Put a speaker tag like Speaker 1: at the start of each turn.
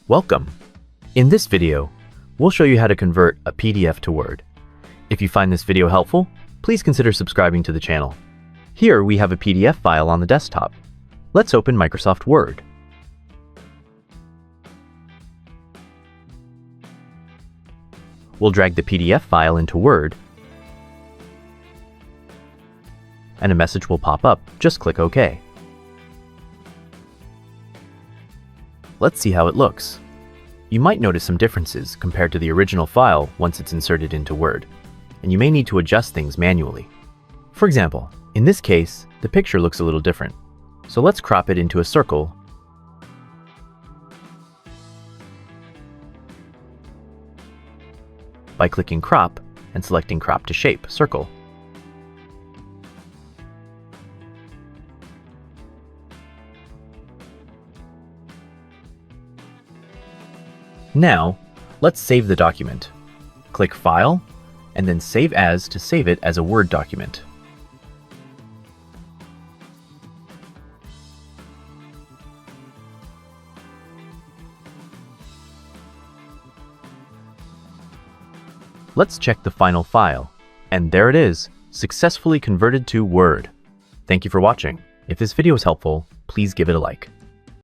Speaker 1: Welcome! In this video, we'll show you how to convert a PDF to Word. If you find this video helpful, please consider subscribing to the channel. Here we have a PDF file on the desktop. Let's open Microsoft Word. We'll drag the PDF file into Word, and a message will pop up. Just click OK. Let's see how it looks. You might notice some differences compared to the original file once it's inserted into Word, and you may need to adjust things manually. For example, in this case, the picture looks a little different. So let's crop it into a circle by clicking Crop and selecting Crop to Shape Circle. Now, let's save the document. Click File, and then Save As to save it as a Word document. Let's check the final file, and there it is, successfully converted to Word. Thank you for watching. If this video was helpful, please give it a like.